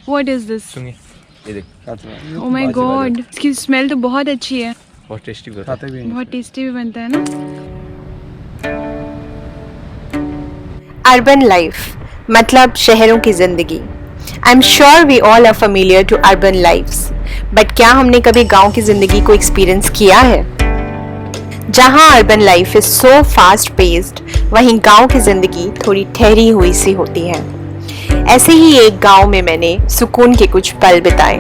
What is this? सुनिए, ये देख। Oh my God, इसकी स्मेल तो बहुत अच्छी है। बहुत टेस्टी भी होता है। बहुत टेस्टी भी बनता है ना। अर्बन लाइफ मतलब शहरों की जिंदगी। I am sure we all are familiar to urban lifes, but क्या हमने कभी गांव की जिंदगी को एक्सपीरियंस किया है? जहां urban life is so fast paced, वहीं गांव की जिंदगी थोड़ी ठहरी हुई सी होती है। ऐसे ही एक गांव में मैंने सुकून के कुछ पल बिताए,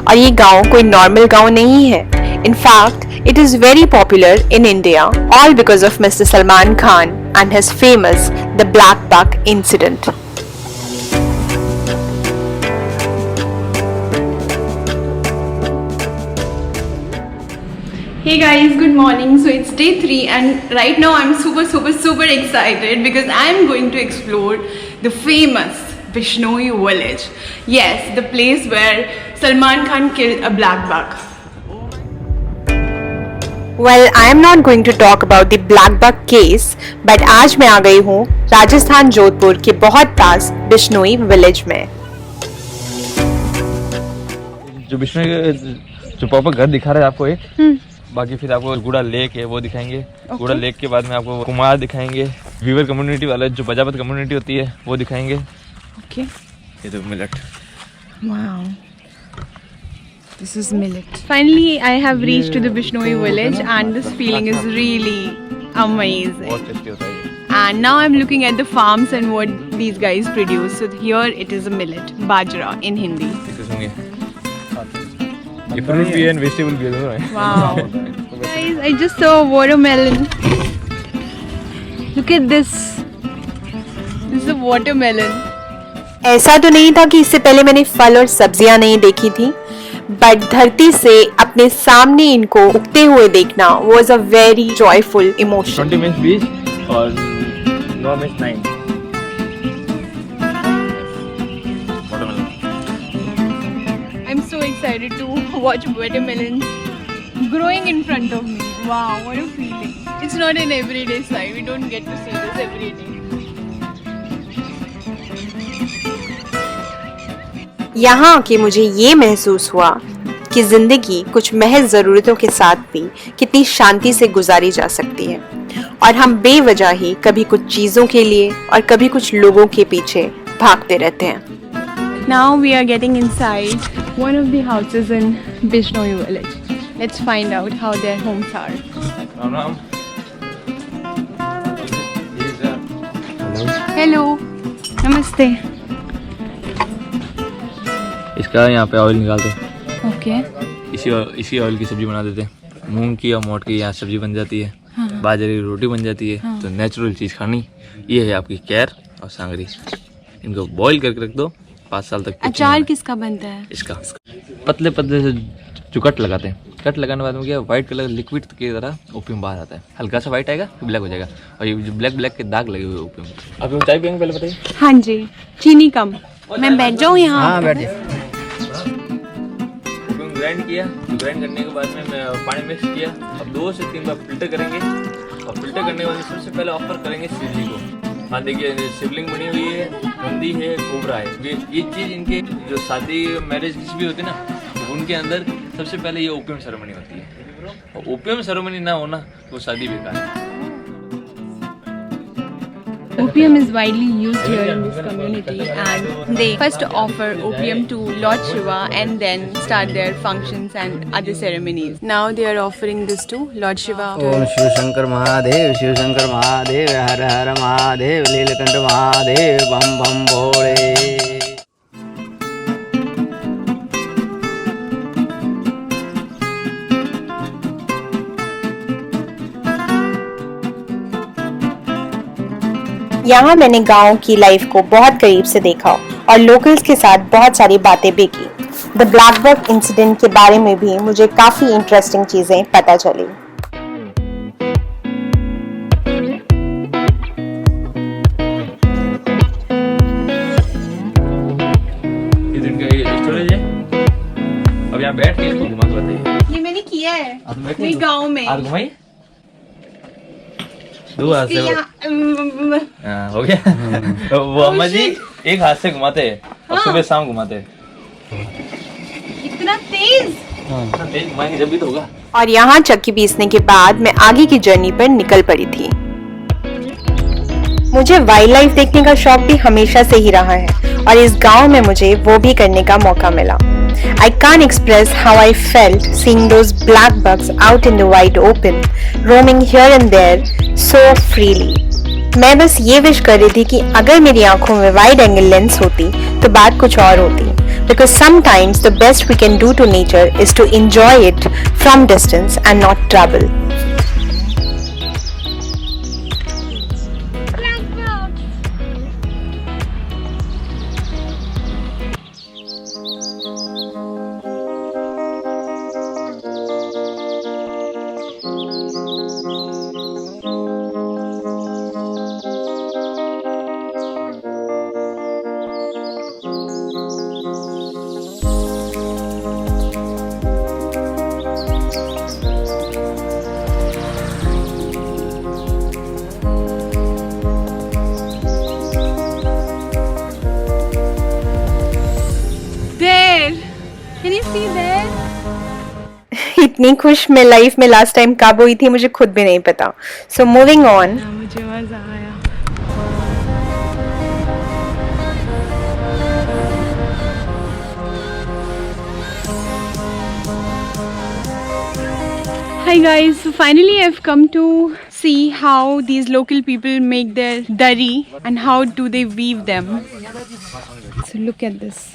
और ये गांव कोई नॉर्मल गांव नहीं है। In fact, it is very popular in India, all because of Mr. Salman Khan and his famous The Black Buck incident. Hey guys, good morning. So it's day 3 and right now I'm super excited because I'm going to explore the famous Bishnoi village. Yes, the place where Salman Khan killed a black buck. Well, I am not going to talk about the Black Buck case, but आज मैं आ गई हूँ राजस्थान जोधपुर के बहुत पास Bishnoi village में। जो बिश्नोई जो proper घर दिखा रहा है आपको एक, बाकी फिर आपको गुड़ा लेक है वो दिखाएंगे। गुड़ा लेक के बाद में आपको कुमार दिखाएंगे, वीवर कम्युनिटी वाले जो बजावत कम्युनिटी होती है वो दिखाएंगे। Okay. ये तो millet. Wow. This is millet. Finally, I have reached to the Bishnoi village and this feeling is really amazing. बहुत टेस्टी होता है। And now I'm looking at the farms and what these guys produce. So here it is a millet, bajra in Hindi. इसे सुनिए। ये fruit भी है और vegetable भी है दोनों है। Wow. Guys, I just saw a watermelon. Look at this. This is a watermelon. ऐसा तो नहीं था कि इससे पहले मैंने फल और सब्जियां नहीं देखी थी, बट धरती से अपने सामने इनको उगते हुए देखना was a very joyful emotion. 20 minute 20 और 9 minute 9। I'm so excited to watch watermelons growing in front of me. Wow, what a feeling. It's not an everyday sight. We don't get to see this every day. यहाँ आके मुझे ये महसूस हुआ कि जिंदगी कुछ महज ज़रूरतों के साथ भी कितनी शांति से गुजारी जा सकती है, और हम बेवजह ही कभी कुछ चीज़ों के लिए और कभी कुछ लोगों के पीछे भागते रहते हैं। Now we are getting inside one of the houses in Bishnoi village. Let's find out how their homes are. Ram Ram. Hello. Namaste. इसका यहाँ पे ऑयल निकालते हैं। Okay. इसी ऑयल की सब्जी बना देते हैं। मूंग की और मोट की यहाँ सब्जी बन जाती है। हाँ। बाजरे की रोटी बन जाती है। हाँ। तो नेचुरल चीज़ खानी ये है आपकी कैर और सांगरी। इनको बॉईल करके रख दो, 5 साल तक। अचार किसका बनता है? इसका पतले पतले से जो कट लगाते हैं, कट लगाने बाद में क्या व्हाइट कलर लिक्विड की तरह ओपियम बाहर आता है। हल्का सा व्हाइट आएगा तो ब्लैक हो जाएगा, और ये जो ब्लैक के दाग लगे हुए ओपियम। आप चाय पियेंगे पहले बताइए? हाँ जी, चीनी कम। मैं बैठ जाऊँ यहाँ? हाँ बैठ जाइए। ग्राइंड किया, ग्राइंड करने के बाद में मैं पानी मिक्स किया। अब 2 से 3 बार फिल्टर करेंगे, और फिल्टर करने के बाद सबसे पहले ऑफर करेंगे शिवलिंग को। हाँ देखिए, शिवलिंग बनी हुई है, नंदी है, कोबरा है। ये चीज़ इनके जो शादी मैरिज किसी भी होती है ना, उनके अंदर सबसे पहले ये ओपियम सेरेमनी होती है, और ओपियम सेरेमनी ना होना वो शादी बेकार है। Opium is widely used here in this community, and they first offer opium to Lord Shiva and then start their functions and other ceremonies. Now they are offering this to Lord Shiva. Om Shiv Shankar Mahadev, Shiv Shankar Mahadev, हर हर महादेव, लीलकंठ महादेव, बम बम भोले। यहाँ मैंने गांव की life को बहुत करीब से देखा और लोकल्स के साथ बहुत सारी बातें भी की। द ब्लैक बक इंसिडेंट के बारे में भी मुझे काफ़ी इंटरेस्टिंग चीज़ें पता चली। अब यहाँ बैठ के इसको घुमा के बताइए। ये मैंने किया है मेरे गाँव में। आप घुमाइए। 2 हाथ से हो गया। वो अम्मा जी एक हाथ से घुमाते हैं और सुबह शाम घुमाते हैं। इतना तेज? तेज घुमाएंगे जब भी तो होगा। और यहाँ चक्की पीसने के बाद मैं आगे की जर्नी पर निकल पड़ी थी। मुझे वाइल्ड लाइफ देखने का शौक भी हमेशा से ही रहा है और इस गांव में मुझे वो भी करने का मौका मिला। I can't express how I felt seeing those black bugs out in the wide open, roaming here and there so freely. मैं बस ये विश कर रही थी कि अगर मेरी आंखों में वाइड एंगल लेंस होती तो बात कुछ और होती। Because sometimes the best we can do to nature is to enjoy it from distance and not travel. Can you see there? इतनी खुश मैं लाइफ में लास्ट टाइम कब हुई थी मुझे खुद भी नहीं पता। So moving on. मुझे मजा आया। Hi guys, so finally I've come to see how these local people make their dari and how do they weave them. So look at this.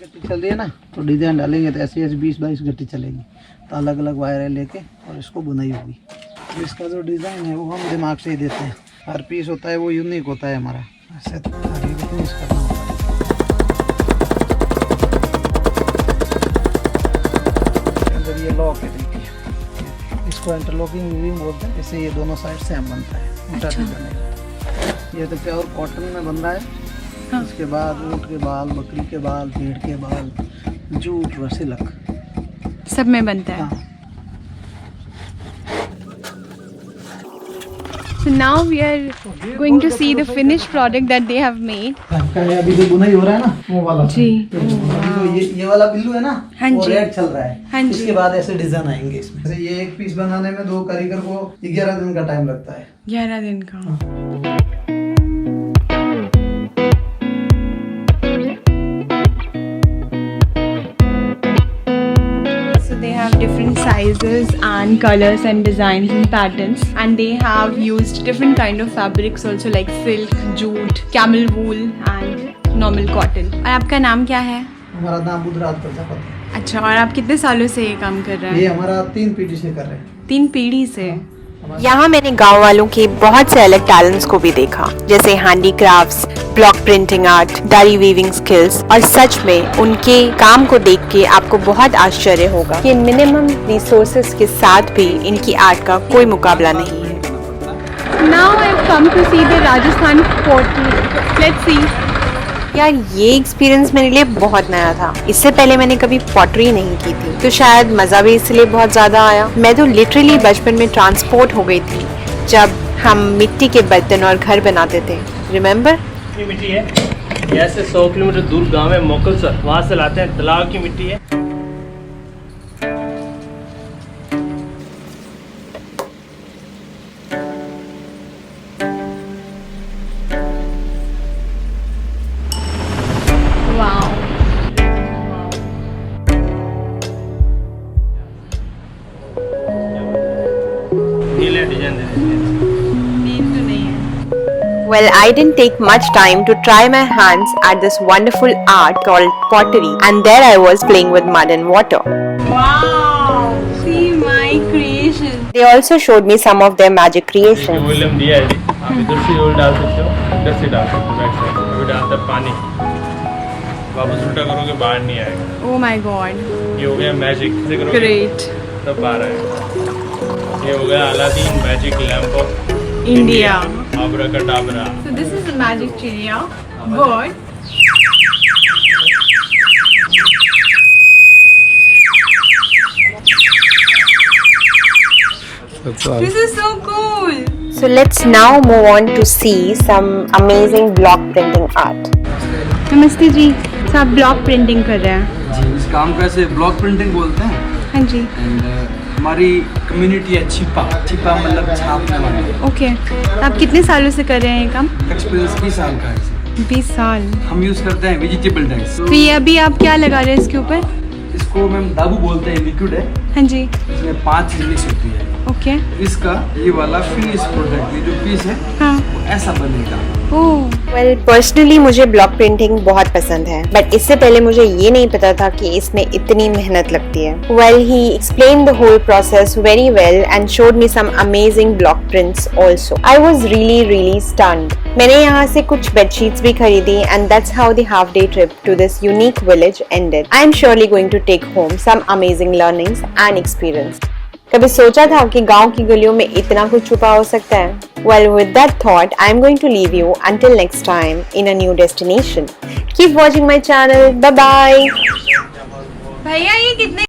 गट्टी चल रही है ना, तो डिजाइन डालेंगे तो ऐसे ऐसे 20-22 गट्टी चलेगी, तो अलग अलग वायर लेके और इसको बुनाई होगी। तो इसका जो डिज़ाइन है वो हम दिमाग से ही देते हैं। हर पीस होता है वो यूनिक होता है हमारा, ऐसे आगे को फिनिश करना होता है। अंदर ये लॉक है, देखिए इसको इंटरलॉकिंग वीविंग बोलते हैं। इससे ये दोनों साइड सेम बनता है, उल्टा डिजाइन है। ये तो प्योर कॉटन में बन रहा है। इसके बाद ऊँट के बाल, बकरी के बाल, भेड़ के बाल, जूट व सिल्क सब में बनता है। So now we are going to see the finished product that they have made. अभी जो बुनाई हो रहा है ना वो वाला जी। तो अभी जो ये वाला बिल्लू है ना, हाँ वो जी। रेड चल रहा है। हाँ जी। इसके बाद ऐसे डिजाइन आएंगे इसमें। जैसे ये एक पीस बनाने में 2 कारीगर को 11 दिन का टाइम लगता है। 11 दिन का। They have different sizes and colors and designs and patterns, and they have used different kind of fabrics also, like silk, jute, camel wool and normal cotton. और आपका नाम क्या है? हमारा नाम बुधराज प्रजापति है। अच्छा, और आप कितने सालों से ये काम कर रहे ये हैं? हमारा 3 पीढ़ी से कर रहे हैं। 3 पीढ़ी से। यहाँ मैंने गांव वालों के बहुत से अलग टैलेंट्स को भी देखा, जैसे हैंडीक्राफ्ट्स, ब्लॉक प्रिंटिंग आर्ट, दरी वीविंग स्किल्स, और सच में उनके काम को देख के आपको बहुत आश्चर्य होगा कि मिनिमम रिसोर्सेज के साथ भी इनकी आर्ट का कोई मुकाबला नहीं है। Now I've come to see the Rajasthan pottery. Let's see. यार ये एक्सपीरियंस मेरे लिए बहुत नया था। इससे पहले मैंने कभी पॉटरी नहीं की थी, तो शायद मज़ा भी इसलिए बहुत ज़्यादा आया। मैं तो लिटरली बचपन में ट्रांसपोर्ट हो गई थी जब हम मिट्टी के बर्तन और घर बनाते थे। रिमेम्बर? मिट्टी है, यहाँ से 100 किलोमीटर दूर गांव है मोकलसर, वहाँ से लाते हैं। तालाब की मिट्टी है। Wow. नीले डिजाइन दे देते हैं। नींद तो नहीं है। Well, I didn't take much time to try my hands at this wonderful art called pottery, and there I was playing with mud and water. Wow. See my creation. They also showed me some of their magic creations. Volume दिया है, आप इधर से role डाल सकते हो, इधर से डाल सकते हो, बैक साइड। अभी डालता है पानी, वापस उल्टा करोगे बाहर नहीं आएगा। Oh my God. ये हो गया मैजिक, ऐसे करोगे Great. तब बाहर आएगा। ये हो गया Aladdin magic lamp of India. आब्राकाडाब्रा। So this is the magic chiria bird. This is so cool. So let's now move on to see some amazing block printing art. नमस्ते जी, तो आप ब्लॉक प्रिंटिंग कर रहे हैं? जी, इस काम को ऐसे ब्लॉक प्रिंटिंग बोलते हैं। हाँ जी। एंड हमारी कम्युनिटी है छिपा मतलब छापने वाली। ओके, आप कितने सालों से कर रहे हैं ये काम? एक्सपीरियंस 20 साल का है। 20 साल। हम यूज़ करते हैं वेजिटेबल डाइस। तो ये अभी आप क्या लगा रहे हैं इसके ऊपर? इसको मैम दाबू बोलते हैं, लिक्विड है। हाँ जी। इसमें 5 चीज़ मिक्स होती है। ओके। इसका ये वाला फिनिश प्रोडक्ट, ये जो पीस है हाँ। वो ऐसा बनेगा। ओह। Well, personally मुझे ब्लॉक प्रिंटिंग बहुत पसंद है, बट इससे पहले मुझे ये नहीं पता था कि इसमें इतनी मेहनत लगती है. Well, he explained the whole process very well and showed me some amazing block prints also. I was really stunned. मैंने यहाँ से कुछ बेडशीट्स भी खरीदी and that's how the half day trip to this unique village ended. I am surely going to take home some amazing learnings and experience. कभी सोचा था कि गांव की गलियों में इतना कुछ छुपा हो सकता है? Well, with that thought, I am going to leave you until next time in a new destination. Keep watching my channel. Bye bye. भैया ये कितने